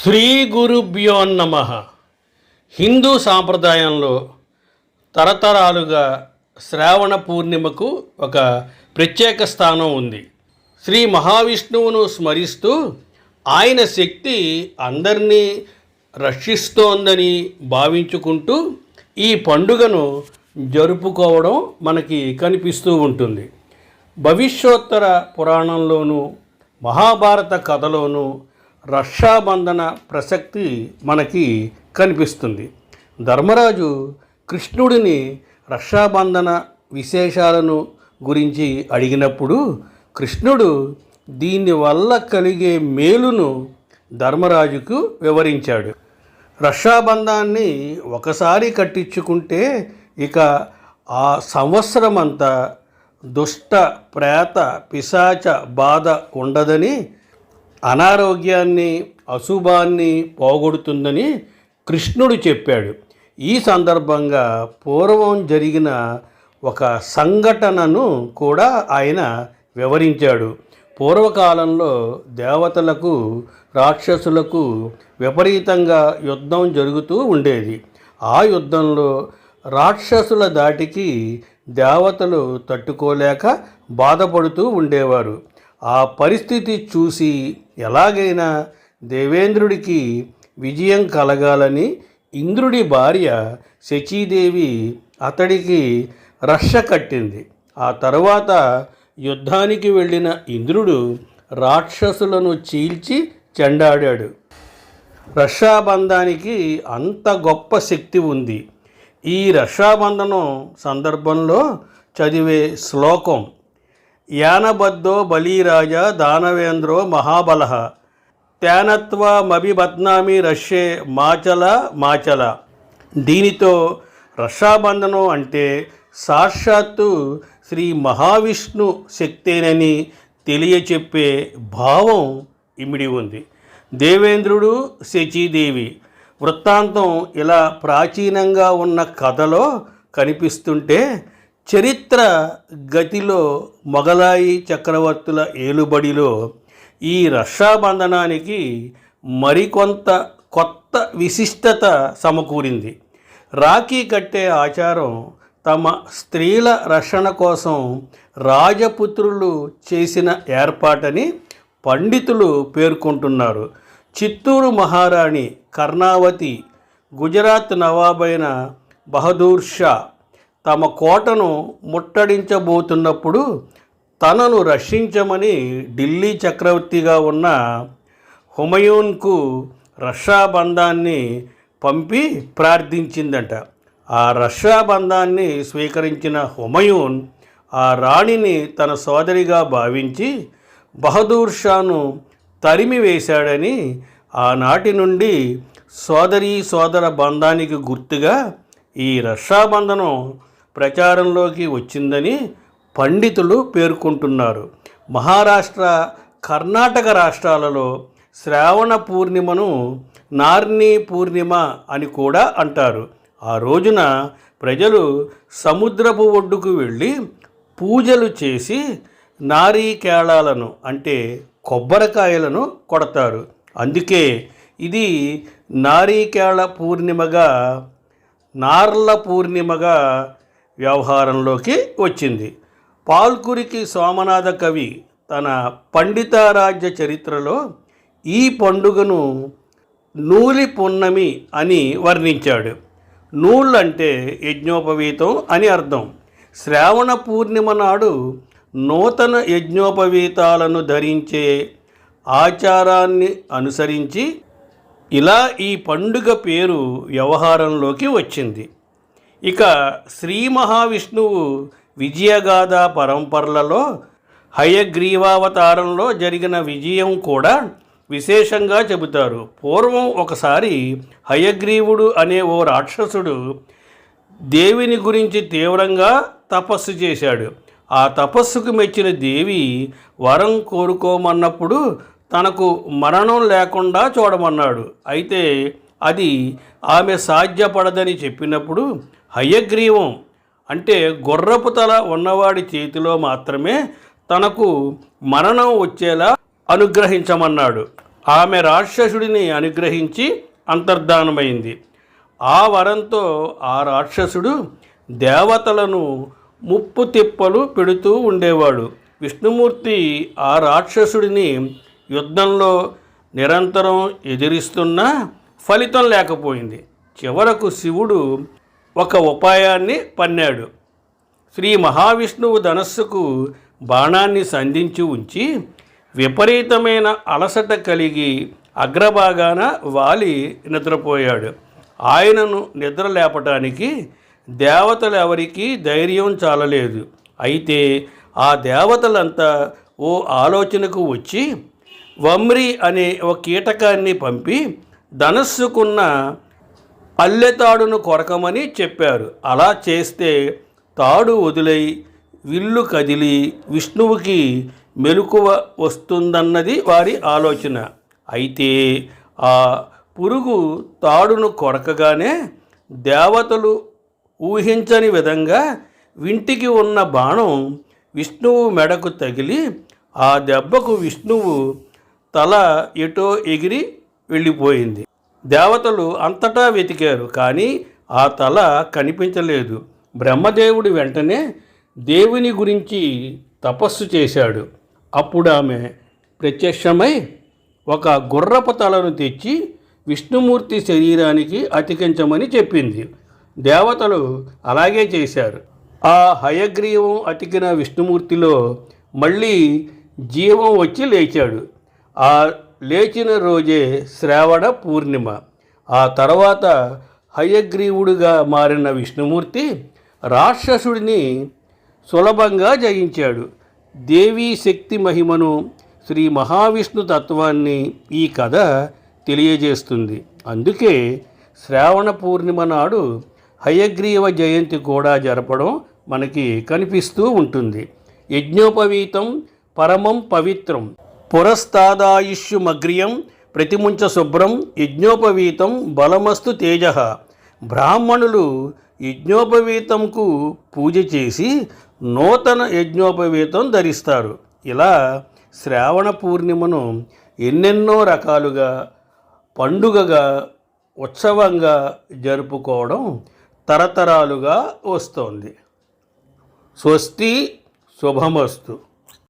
శ్రీ గురుభ్యో నమః. హిందూ సాంప్రదాయంలో తరతరాలుగా శ్రావణ పూర్ణిమకు ఒక ప్రత్యేక స్థానం ఉంది. శ్రీ మహావిష్ణువును స్మరిస్తూ ఆయన శక్తి అందరినీ రక్షిస్తోందని భావించుకుంటూ ఈ పండుగను జరుపుకోవడం మనకి కనిపిస్తూ ఉంటుంది. భవిష్యోత్తర పురాణంలోనూ మహాభారత కథలోనూ రక్షాబంధన ప్రసక్తి మనకి కనిపిస్తుంది. ధర్మరాజు కృష్ణుడిని రక్షాబంధన విశేషాలను గురించి అడిగినప్పుడు కృష్ణుడు దీనివల్ల కలిగే మేలును ధర్మరాజుకు వివరించాడు. రక్షాబంధాన్ని ఒకసారి కట్టించుకుంటే ఇక ఆ సంవత్సరమంతా దుష్ట ప్రేత పిశాచ బాధ ఉండదని, అనారోగ్యాన్ని అశుభాన్ని పోగొడుతుందని కృష్ణుడు చెప్పాడు. ఈ సందర్భంగా పూర్వం జరిగిన ఒక సంఘటనను కూడా ఆయన వివరించాడు. పూర్వకాలంలో దేవతలకు రాక్షసులకు విపరీతంగా యుద్ధం జరుగుతూ ఉండేది. ఆ యుద్ధంలో రాక్షసుల దాటికి దేవతలు తట్టుకోలేక బాధపడుతూ ఉండేవారు. ఆ పరిస్థితి చూసి ఎలాగైనా దేవేంద్రుడికి విజయం కలగాలని ఇంద్రుడి భార్య శచీదేవి అతడికి రక్ష కట్టింది. ఆ తర్వాత యుద్ధానికి వెళ్ళిన ఇంద్రుడు రాక్షసులను చీల్చి చెండాడాడు. రక్షాబంధానికి అంత గొప్ప శక్తి ఉంది. ఈ రక్షాబంధనం సందర్భంలో చదివే శ్లోకం యానబద్ధో బలీరాజా దానవేంద్రో మహాబలః తేనత్వమభిబధ్నామి రష్యే మాచల మాచల. దీనితో రక్షాబంధనం అంటే సాక్షాత్తు శ్రీ మహావిష్ణు శక్తేనని తెలియచెప్పే భావం ఇమిడి ఉంది. దేవేంద్రుడు శచీదేవి వృత్తాంతం ఇలా ప్రాచీనంగా ఉన్న కథలో కనిపిస్తుంటే చరిత్ర గతిలో మొఘలాయి చక్రవర్తుల ఏలుబడిలో ఈ రక్షాబంధనానికి మరికొంత కొత్త విశిష్టత సమకూరింది. రాఖీ కట్టే ఆచారం తమ స్త్రీల రక్షణ కోసం రాజపుత్రులు చేసిన ఏర్పాటని పండితులు పేర్కొంటున్నారు. చిత్తూరు మహారాణి కర్ణావతి గుజరాత్ నవాబైన బహదూర్ షా తమ కోటను ముట్టడించబోతున్నప్పుడు తనను రక్షించమని ఢిల్లీ చక్రవర్తిగా ఉన్న హుమయూన్కు రక్షాబంధాన్ని పంపి ప్రార్థించిందట. ఆ రక్షాబంధాన్ని స్వీకరించిన హుమయూన్ ఆ రాణిని తన సోదరిగా భావించి బహదూర్ షాను తరిమివేశాడని, ఆనాటి నుండి సోదరీ సోదర బంధానికి గుర్తుగా ఈ రక్షాబంధనం ప్రచారంలోకి వచ్చిందని పండితులు పేర్కొంటున్నారు. మహారాష్ట్ర, కర్ణాటక రాష్ట్రాలలో శ్రావణ పూర్ణిమను నార్ని పూర్ణిమ అని కూడా అంటారు. ఆ రోజున ప్రజలు సముద్రపు ఒడ్డుకు వెళ్ళి పూజలు చేసి నారీకేళాలను అంటే కొబ్బరికాయలను కొడతారు. అందుకే ఇది నారీకేళ పూర్ణిమగా, నార్ల పూర్ణిమగా వ్యవహారంలోకి వచ్చింది. పాల్కురికి సోమనాథ కవి తన పండితారాజ్య చరిత్రలో ఈ పండుగను నూలి పున్నమి అని వర్ణించాడు. నూల్ అంటే యజ్ఞోపవీతం అని అర్థం. శ్రావణ పూర్ణిమ నాడు నూతన యజ్ఞోపవీతాలను ధరించే ఆచారాన్ని అనుసరించి ఇలా ఈ పండుగ పేరు వ్యవహారంలోకి వచ్చింది. ఇక శ్రీ మహావిష్ణువు విజయగాథ పరంపరలలో హయగ్రీవావతారంలో జరిగిన విజయం కూడా విశేషంగా చెబుతారు. పూర్వం ఒకసారి హయగ్రీవుడు అనే ఓ రాక్షసుడు దేవిని గురించి తీవ్రంగా తపస్సు చేశాడు. ఆ తపస్సుకు మెచ్చిన దేవి వరం కోరుకోమన్నప్పుడు తనకు మరణం లేకుండా చూడమన్నాడు. అయితే అది ఆమె సాధ్యపడదని చెప్పినప్పుడు హయగ్రీవం అంటే గుర్రపు తల ఉన్నవాడి చేతిలో మాత్రమే తనకు మరణం వచ్చేలా అనుగ్రహించమన్నాడు. ఆమె రాక్షసుడిని అనుగ్రహించి అంతర్ధానమైంది. ఆ వరంతో ఆ రాక్షసుడు దేవతలను ముప్పు తిప్పలు పెడుతూ ఉండేవాడు. విష్ణుమూర్తి ఆ రాక్షసుడిని యుద్ధంలో నిరంతరం ఎదిరిస్తున్నా ఫలితం లేకపోయింది. చివరకు శివుడు ఒక ఉపాయాన్ని పన్నాడు. శ్రీ మహావిష్ణువు ధనస్సుకు బాణాన్ని సంధించి ఉంచి విపరీతమైన అలసట కలిగి అగ్రభాగాన వాలి నిద్రపోయాడు. ఆయనను నిద్ర లేపటానికి దేవతలు ఎవరికీ ధైర్యం చాలలేదు. అయితే ఆ దేవతలంతా ఓ ఆలోచనకు వచ్చి వమ్రి అనే ఒక కీటకాన్ని పంపి ధనస్సుకున్న అల్లెతాడును కొరకమని చెప్పారు. అలా చేస్తే తాడు వదిలై విల్లు కదిలి విష్ణువుకి మెలకువ వస్తుందన్నది వారి ఆలోచన. అయితే ఆ పురుగు తాడును కొరకగానే దేవతలు ఊహించని విధంగా వింటికి ఉన్న బాణం విష్ణువు మెడకు తగిలి ఆ దెబ్బకు విష్ణువు తల ఎటో ఎగిరి వెళ్ళిపోయింది. దేవతలు అంతటా వెతికారు, కానీ ఆ తల కనిపించలేదు. బ్రహ్మదేవుడు వెంటనే దేవుని గురించి తపస్సు చేశాడు. అప్పుడు ఆమె ప్రత్యక్షమై ఒక గుర్రపు తలను తెచ్చి విష్ణుమూర్తి శరీరానికి అతికించమని చెప్పింది. దేవతలు అలాగే చేశారు. ఆ హయగ్రీవం అతికిన విష్ణుమూర్తిలో మళ్ళీ జీవం వచ్చి లేచాడు. ఆ లేచిన రోజే శ్రావణ పూర్ణిమ. ఆ తర్వాత హయగ్రీవుడిగా మారిన విష్ణుమూర్తి రాక్షసుడిని సులభంగా జయించాడు. దేవీ శక్తి మహిమను, శ్రీ మహావిష్ణు తత్వాన్ని ఈ కథ తెలియజేస్తుంది. అందుకే శ్రావణ పూర్ణిమ నాడు హయగ్రీవ జయంతి కూడా జరపడం మనకి కనిపిస్తూ ఉంటుంది. యజ్ఞోపవీతం పరమం పవిత్రం పురస్తాదాయుష్యుమగ్రియం ప్రతిముంచ శుభ్రం యజ్ఞోపవీతం బలమస్తు తేజ. బ్రాహ్మణులు యజ్ఞోపవీతంకు పూజ చేసి నూతన యజ్ఞోపవీతం ధరిస్తారు. ఇలా శ్రావణ పూర్ణిమను ఎన్నెన్నో రకాలుగా పండుగగా ఉత్సవంగా జరుపుకోవడం తరతరాలుగా వస్తోంది. స్వస్తి శుభమస్తు.